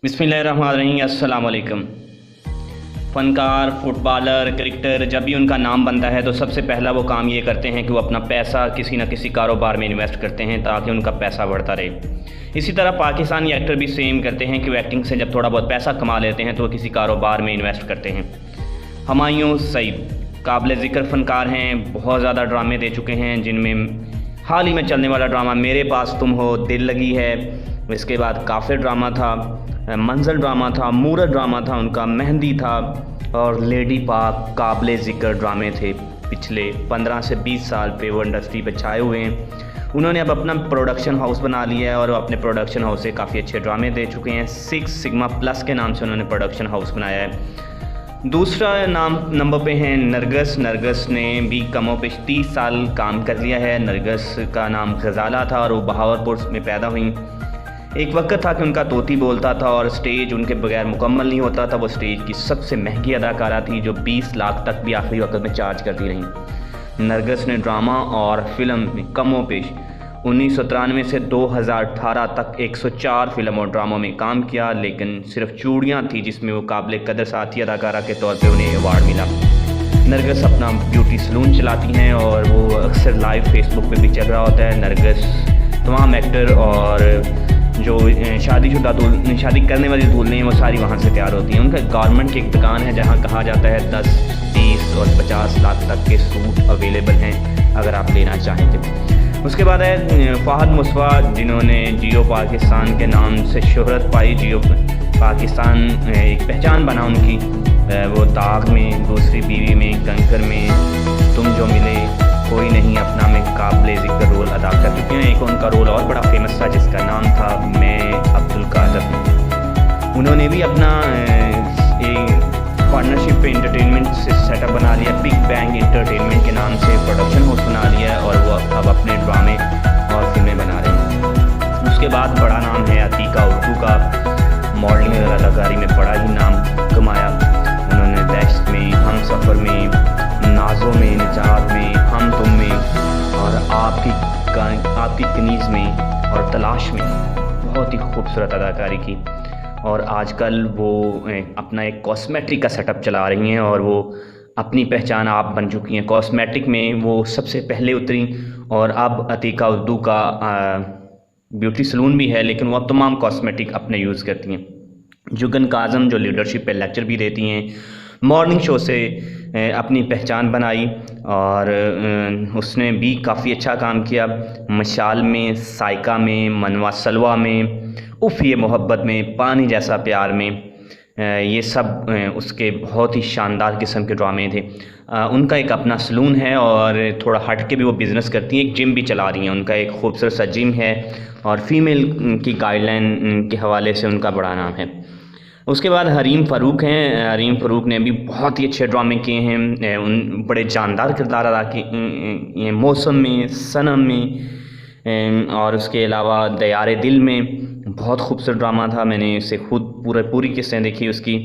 बिस्मिल्लाहिर्रहमानिर्रहीम। अस्सलाम वालेकुम। फ़नकार, फुटबॉलर, क्रिकेटर जब भी उनका नाम बनता है तो सबसे पहला वो काम ये करते हैं कि वो अपना पैसा किसी न किसी कारोबार में इन्वेस्ट करते हैं ताकि उनका पैसा बढ़ता रहे। इसी तरह पाकिस्तानी एक्टर भी सेम करते हैं कि वो एक्टिंग से जब थोड़ा बहुत पैसा कमा लेते हैं तो वो किसी कारोबार में इन्वेस्ट करते हैं। हुमायूं सईद काबिल ज़िक्र फ़नकार हैं, बहुत ज़्यादा ड्रामे दे चुके हैं, जिनमें हाल ही में चलने वाला ड्रामा मेरे पास तुम हो, दिल लगी है, इसके बाद काफिर ड्रामा था, मंजर ड्रामा था, मूरत ड्रामा था, उनका मेहंदी था और लेडी पाक काबिल ज़िक्र ड्रामे थे। पिछले 15 से 20 साल पे वो इंडस्ट्री पे छाए हुए हैं। उन्होंने अब अपना प्रोडक्शन हाउस बना लिया है और अपने प्रोडक्शन हाउस से काफ़ी अच्छे ड्रामे दे चुके हैं। 6 सिग्मा प्लस के नाम से उन्होंने प्रोडक्शन हाउस बनाया है। दूसरा नाम नंबर पे है नरगस। नरगस ने भी कमोपेश 30 साल काम कर लिया है। नरगस का नाम गज़ाला था और वो बहावलपुर में पैदा हुई। एक वक्त था कि उनका तोती बोलता था और स्टेज उनके बगैर मुकम्मल नहीं होता था। वो स्टेज की सबसे महंगी अदाकारा थी जो 20 लाख तक भी आखिरी वक्त में चार्ज करती रहीं। नरगस ने ड्रामा और फिल्म में कमोपेश 1993 से 2018 तक 104 फिल्म और ड्रामों में काम किया, लेकिन सिर्फ चूड़ियाँ थी जिसमें वो काबिल कदर साथी अदाकारा के तौर पे उन्हें अवार्ड मिला। नरगस अपना ब्यूटी सलून चलाती हैं और वो अक्सर लाइव फेसबुक पे भी चल रहा होता है। नरगस तमाम एक्टर और जो शादी करने वाली दूल्हें हैं वो सारी वहाँ से तैयार होती हैं। उनका गारमेंट की एक दुकान है जहाँ कहा जाता है 10, 20 और 50 लाख तक के सूट अवेलेबल हैं अगर आप लेना चाहें तो। उसके बाद है फ़हद मुस्वा, जिन्होंने जियो पाकिस्तान के नाम से शोहरत पाई। जियो पाकिस्तान एक पहचान बना उनकी। वो दाग में, दूसरी बीवी में, कंकर में, तुम जो मिले, कोई नहीं अपना में काबिल ज़िक्र रोल अदा कर चुके हैं। एक उनका रोल और बड़ा फेमस था जिसका नाम था मैं अब्दुल कादर। उन्होंने भी अपना एक पार्टनरशिप पे एंटरटेनमेंट से सेटअप बना लिया, बिग बैंग एंटरटेनमेंट के नाम से प्रोडक्शन हाउस बना लिया है और वो अब अपने ड्रामे और फिल्में बना रहे हैं। उसके बाद बड़ा नाम है अतीका उर्दू का। मॉडलिंग और अदाकारी में बड़ा ही नाम कमाया उन्होंने। दहशत में, हम सफ़र में, नाज़ों में, निजात में, हम तुम में और आपकी कनीज़ में और तलाश में बहुत ही खूबसूरत अदाकारी की। और आजकल वो अपना एक कॉस्मेटिक का सेटअप चला रही हैं और वो अपनी पहचान आप बन चुकी हैं। कॉस्मेटिक में वो सबसे पहले उतरी और अब अतीका उर्दू का ब्यूटी सलून भी है, लेकिन वो अब तमाम कॉस्मेटिक अपने यूज़ करती हैं। जुगन काज़म जो लीडरशिप पे लेक्चर भी देती हैं, मॉर्निंग शो से अपनी पहचान बनाई और उसने भी काफ़ी अच्छा काम किया। मशाल में, साइका में, मनवा सलवा में, उफ़ ये मोहब्बत में, पानी जैसा प्यार में, ये सब उसके बहुत ही शानदार किस्म के ड्रामे थे। उनका एक अपना सलून है और थोड़ा हट के भी वो बिज़नेस करती हैं। एक जिम भी चला रही हैं। उनका एक खूबसूरत सा जिम है और फीमेल की गाइडलाइन के हवाले से उनका बड़ा नाम है। उसके बाद हरीम फ़ारूक हैं। हरीम फ़ारूक ने भी बहुत ही अच्छे ड्रामे किए हैं। उन बड़े जानदार किरदार अदा किए, मौसम में, सनम में और उसके अलावा दयारे दिल में बहुत खूबसूरत ड्रामा था। मैंने इसे खुद पूरी किस्सें देखी उसकी।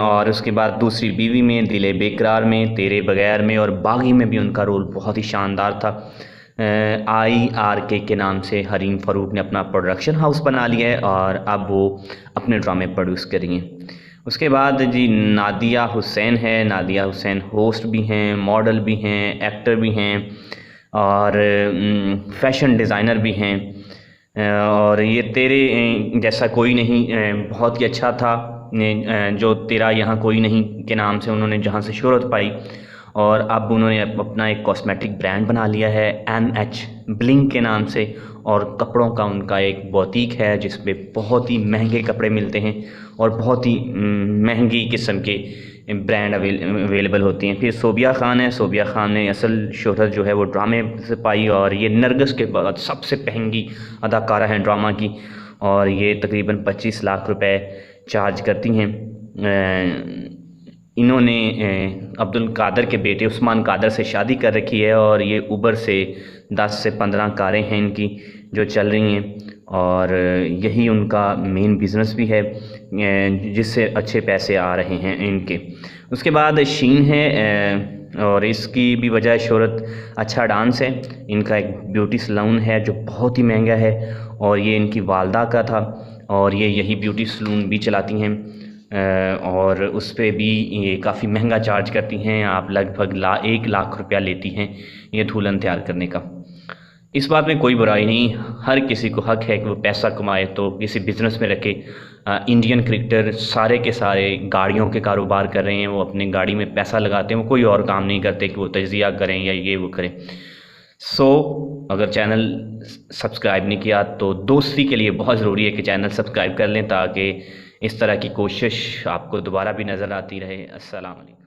और उसके बाद दूसरी बीवी में, दिले बेकरार में, तेरे बगैर में और बागी में भी उनका रोल बहुत ही शानदार था। IRK के नाम से हरीम फ़ारूक ने अपना प्रोडक्शन हाउस बना लिया है और अब वो अपने ड्रामे प्रोड्यूस कर रही हैं। उसके बाद जी नादिया हुसैन है। नादिया हुसैन होस्ट भी हैं, मॉडल भी हैं, एक्टर भी हैं और फैशन डिज़ाइनर भी हैं। और ये तेरे जैसा कोई नहीं बहुत ही अच्छा था, जो तेरा यहाँ कोई नहीं के नाम से उन्होंने जहाँ से शोहरत पाई। और अब उन्होंने अपना एक कॉस्मेटिक ब्रांड बना लिया है MH ब्लिंग के नाम से और कपड़ों का उनका एक बुटीक है जिसमें बहुत ही महंगे कपड़े मिलते हैं और बहुत ही महंगी किस्म के ब्रांड अवेलेबल होती हैं। फिर सोबिया ख़ान है। सोबिया ख़ान ने असल शोहरत जो है वो ड्रामे से पाई और ये नरगस के बाद सबसे महंगी अदाकारा हैं ड्रामा की और ये तकरीबन 25 लाख रुपए चार्ज करती हैं। इन्होंने अब्दुल कादर के बेटे उस्मान कादर से शादी कर रखी है और ये उबर से 10 से 15 कारें हैं इनकी जो चल रही हैं और यही उनका मेन बिज़नेस भी है जिससे अच्छे पैसे आ रहे हैं इनके। उसके बाद शीन है और इसकी भी वजह शोहरत अच्छा डांस है। इनका एक ब्यूटी सलून है जो बहुत ही महंगा है और ये इनकी वालदा का था और ये यही ब्यूटी सलून भी चलाती हैं और उस पर भी ये काफ़ी महंगा चार्ज करती हैं। आप लगभग 1 लाख रुपया लेती हैं ये दुल्हन तैयार करने का। इस बात में कोई बुराई नहीं, हर किसी को हक है कि वो पैसा कमाए तो किसी बिज़नेस में रखे। इंडियन क्रिकेटर सारे के सारे गाड़ियों के कारोबार कर रहे हैं, वो अपनी गाड़ी में पैसा लगाते हैं, वो कोई और काम नहीं करते कि वो तज्ज़िया करें या ये वो करें। अगर चैनल सब्सक्राइब नहीं किया तो दोस्ती के लिए बहुत ज़रूरी है कि चैनल सब्सक्राइब कर लें ताकि इस तरह की कोशिश आपको दोबारा भी नज़र आती रहे। अस्सलाम वालेकुम।